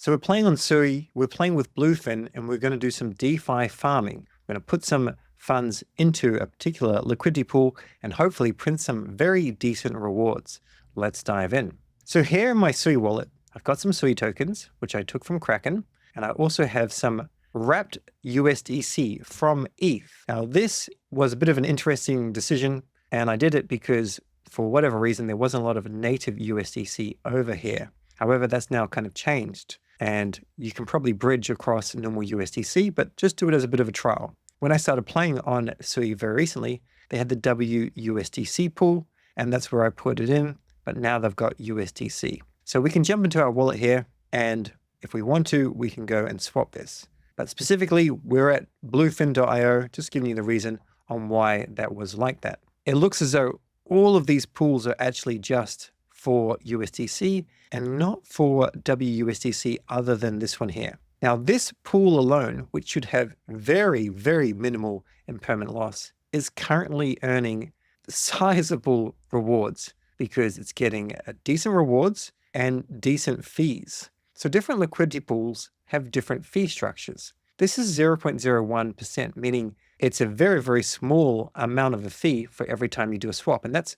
So we're playing on SUI, we're playing with Bluefin, and we're going to do some DeFi farming. We're going to put some funds into a particular liquidity pool and hopefully print some very decent rewards. Let's dive in. So here in my SUI wallet, I've got some SUI tokens, which I took from Kraken, and I also have some wrapped USDC from ETH. Now this was a bit of an interesting decision, and I did it because for whatever reason, there wasn't a lot of native USDC over here. However, that's now kind of changed. And you can probably bridge across normal USDC, but just do it as a bit of a trial. When I started playing on SUI very recently, they had the WUSDC pool, and that's where I put it in, but now they've got USDC. So we can jump into our wallet here, and if we want to, we can go and swap this. But specifically, we're at bluefin.io, just giving you the reason on why that was like that. It looks as though all of these pools are actually just for USDC and not for WUSDC other than this one here. Now this pool alone, which should have very, very minimal impermanent loss, is currently earning sizable rewards because it's getting decent rewards and decent fees. So different liquidity pools have different fee structures. This is 0.01%, meaning it's a very, very small amount of a fee for every time you do a swap. And that's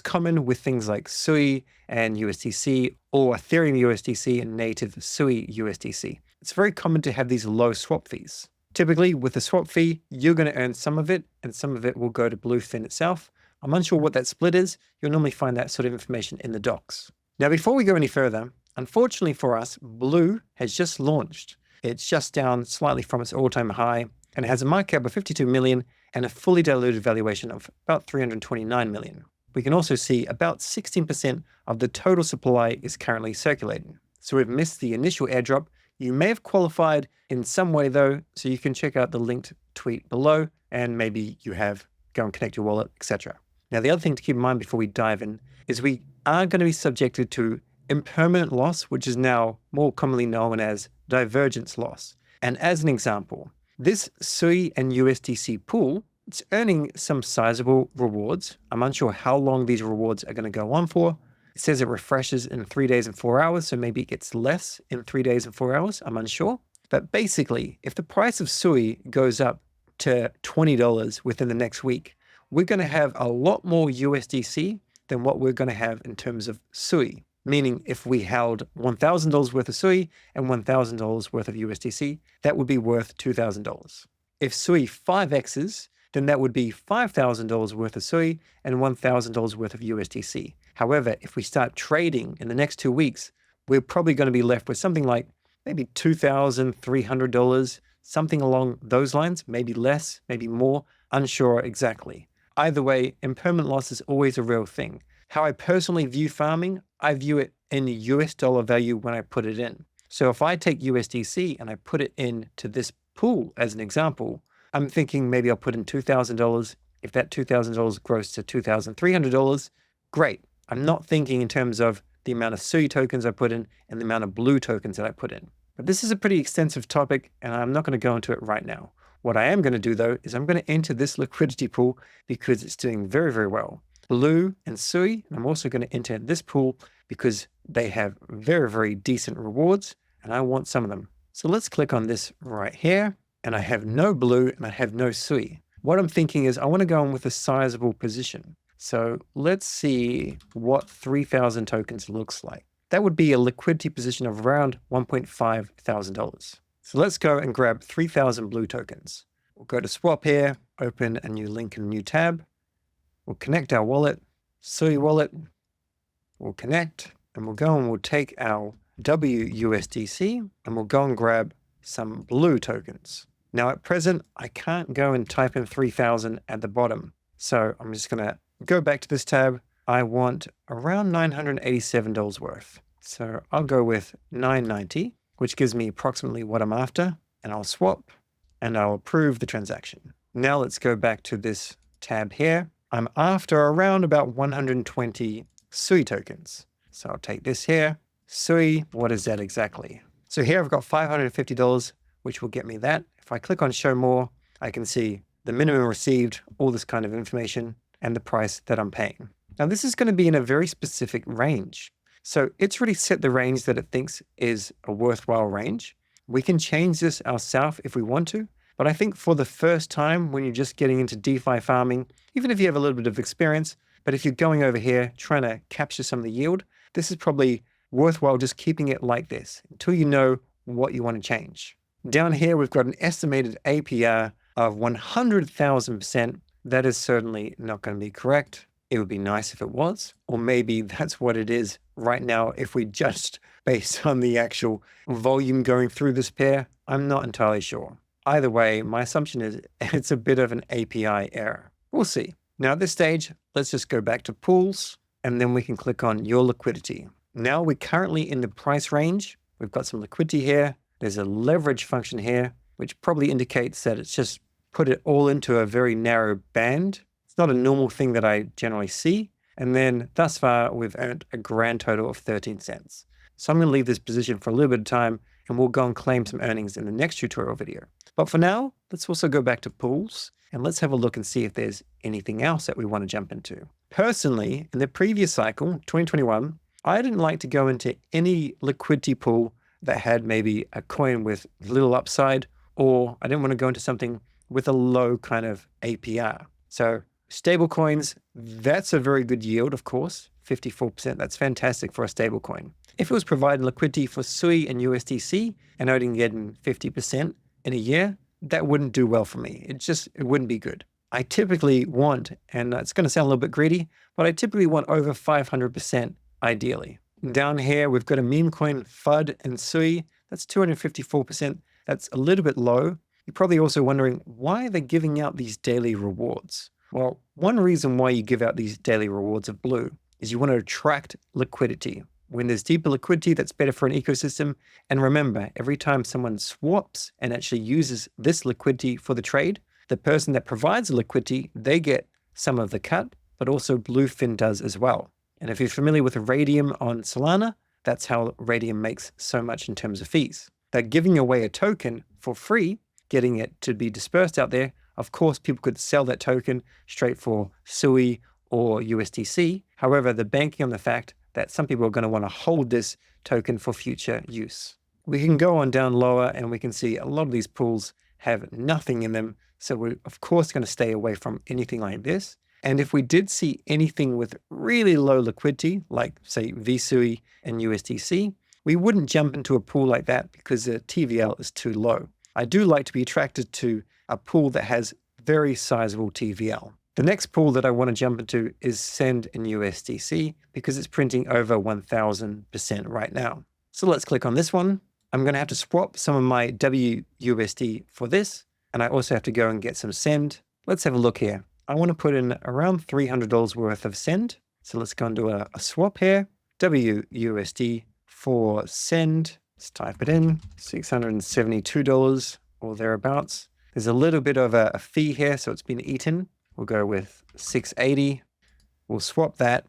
common with things like SUI and USDC or Ethereum USDC and native SUI USDC. It's very common to have these low swap fees. Typically with a swap fee, you're going to earn some of it and some of it will go to Bluefin itself. I'm unsure what that split is. You'll normally find that sort of information in the docs. Now, before we go any further, unfortunately for us, Blue has just launched. It's just down slightly from its all-time high and it has a market cap of 52 million and a fully diluted valuation of about 329 million. We can also see about 16% of the total supply is currently circulating. So we've missed the initial airdrop. You may have qualified in some way though, so you can check out the linked tweet below and maybe you have go and connect your wallet, etc. Now the other thing to keep in mind before we dive in is we are going to be subjected to impermanent loss, which is now more commonly known as divergence loss. And as an example, this SUI and USDC pool, it's earning some sizable rewards. I'm unsure how long these rewards are going to go on for. It says it refreshes in 3 days and 4 hours, so maybe it gets less in 3 days and 4 hours. I'm unsure. But basically, if the price of SUI goes up to $20 within the next week, we're going to have a lot more USDC than what we're going to have in terms of SUI. Meaning if we held $1,000 worth of SUI and $1,000 worth of USDC, that would be worth $2,000. If SUI 5x's, then that would be $5,000 worth of SUI and $1,000 worth of USDC. However, if we start trading in the next 2 weeks, we're probably going to be left with something like maybe $2,300, something along those lines, maybe less, maybe more, unsure exactly. Either way, impermanent loss is always a real thing. How I personally view farming, I view it in US dollar value when I put it in. So if I take USDC and I put it into this pool as an example, I'm thinking maybe I'll put in $2,000. If that $2,000 grows to $2,300, great. I'm not thinking in terms of the amount of SUI tokens I put in and the amount of Blue tokens that I put in. But this is a pretty extensive topic and I'm not going to go into it right now. What I am going to do though, is I'm going to enter this liquidity pool because it's doing very, very well. Blue and SUI, and I'm also going to enter this pool because they have very, very decent rewards and I want some of them. So let's click on this right here. And I have no Blue and I have no SUI. What I'm thinking is I want to go in with a sizable position. So let's see what 3,000 tokens looks like. That would be a liquidity position of around $1.5 thousand. So let's go and grab 3,000 Blue tokens. We'll go to swap here, open a new link in a new tab. We'll connect our wallet, SUI wallet. We'll connect and we'll go and we'll take our WUSDC and we'll go and grab some Blue tokens. Now at present, I can't go and type in 3,000 at the bottom. So I'm just going to go back to this tab. I want around $987 worth. So I'll go with 990, which gives me approximately what I'm after. And I'll swap and I'll approve the transaction. Now let's go back to this tab here. I'm after around about 120 SUI tokens. So I'll take this here. SUI, what is that exactly? So here I've got $550, which will get me that. If I click on show more, I can see the minimum received, all this kind of information, and the price that I'm paying. Now this is going to be in a very specific range. So it's really set the range that it thinks is a worthwhile range. We can change this ourselves if we want to, but I think for the first time when you're just getting into DeFi farming, even if you have a little bit of experience, but if you're going over here trying to capture some of the yield, this is probably worthwhile just keeping it like this until you know what you want to change. Down here, we've got an estimated APR of 100,000%. That is certainly not going to be correct. It would be nice if it was, or maybe that's what it is right now if we just based on the actual volume going through this pair. I'm not entirely sure. Either way, my assumption is it's a bit of an API error. We'll see. Now at this stage, let's just go back to pools, and then we can click on your liquidity. Now we're currently in the price range. We've got some liquidity here. There's a leverage function here, which probably indicates that it's just put it all into a very narrow band. It's not a normal thing that I generally see. And then thus far, we've earned a grand total of 13 cents. So I'm going to leave this position for a little bit of time, and we'll go and claim some earnings in the next tutorial video. But for now, let's also go back to pools, and let's have a look and see if there's anything else that we want to jump into. Personally, in the previous cycle, 2021, I didn't like to go into any liquidity pool that had maybe a coin with little upside, or I didn't want to go into something with a low kind of APR. So stable coins, that's a very good yield, of course, 54%. That's fantastic for a stable coin. If it was providing liquidity for SUI and USDC and only getting 50% in a year, that wouldn't do well for me. It wouldn't be good. I typically want, and it's going to sound a little bit greedy, but I typically want over 500% ideally. Down here, we've got a meme coin, FUD and SUI. That's 254%. That's a little bit low. You're probably also wondering, why are they giving out these daily rewards? Well, one reason why you give out these daily rewards of blue is you want to attract liquidity. When there's deeper liquidity, that's better for an ecosystem. And remember, every time someone swaps and actually uses this liquidity for the trade, the person that provides the liquidity, they get some of the cut, but also Bluefin does as well. And if you're familiar with Radium on Solana, that's how Radium makes so much in terms of fees. They're giving away a token for free, getting it to be dispersed out there. Of course, people could sell that token straight for SUI or USDC. However, they're banking on the fact that some people are going to want to hold this token for future use. We can go on down lower and we can see a lot of these pools have nothing in them. So we're of course going to stay away from anything like this. And if we did see anything with really low liquidity, like say VSUI and USDC, we wouldn't jump into a pool like that because the TVL is too low. I do like to be attracted to a pool that has very sizable TVL. The next pool that I want to jump into is SEND and USDC because it's printing over 1000% right now. So let's click on this one. I'm going to have to swap some of my WUSD for this, and I also have to go and get some SEND. Let's have a look here. I want to put in around $300 worth of SEND. So let's go and do a swap here. WUSD for SEND. Let's type it in, $672 or thereabouts. There's a little bit of a fee here, so it's been eaten. We'll go with 680. We'll swap that.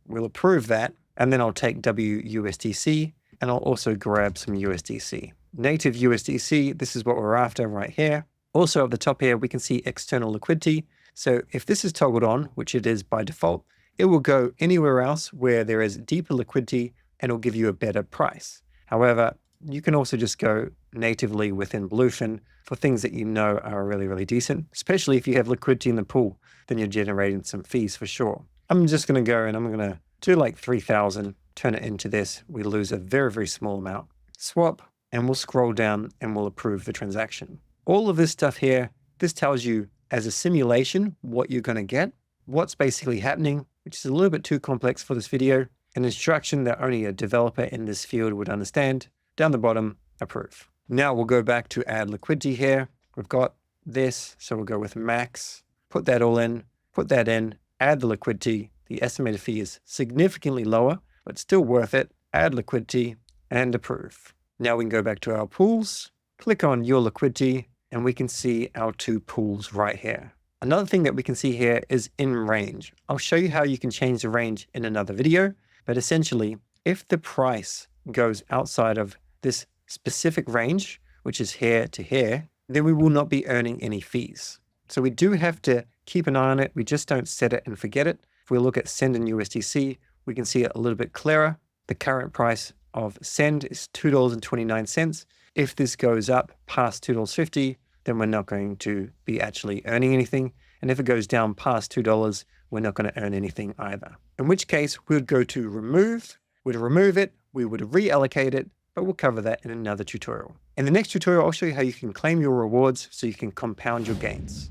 We'll approve that. And then I'll take WUSDC and I'll also grab some USDC. Native USDC, this is what we're after right here. Also at the top here, we can see external liquidity. So if this is toggled on, which it is by default, it will go anywhere else where there is deeper liquidity and it'll give you a better price. However, you can also just go natively within Bluefin for things that you know are really, really decent, especially if you have liquidity in the pool, then you're generating some fees for sure. I'm just going to go and I'm going to do like 3,000, turn it into this. We lose a very, very small amount. Swap, and we'll scroll down and we'll approve the transaction. All of this stuff here, this tells you as a simulation what you're going to get, what's basically happening, which is a little bit too complex for this video, an instruction that only a developer in this field would understand. Down the bottom, approve. Now we'll go back to add liquidity here. We've got this, so we'll go with max, put that all in, put that in, add the liquidity. The estimated fee is significantly lower, but still worth it. Add liquidity and approve. Now we can go back to our pools, click on your liquidity, and we can see our two pools right here. Another thing that we can see here is in range. I'll show you how you can change the range in another video, but essentially, if the price goes outside of this specific range, which is here to here, then we will not be earning any fees. So we do have to keep an eye on it. We just don't set it and forget it. If we look at SEND and USDC, we can see it a little bit clearer. The current price of SEND is $2.29. If this goes up past $2.50, then we're not going to be actually earning anything. And if it goes down past $2, we're not going to earn anything either. In which case, we would go to remove. We'd remove it, we would reallocate it, but we'll cover that in another tutorial. In the next tutorial, I'll show you how you can claim your rewards so you can compound your gains.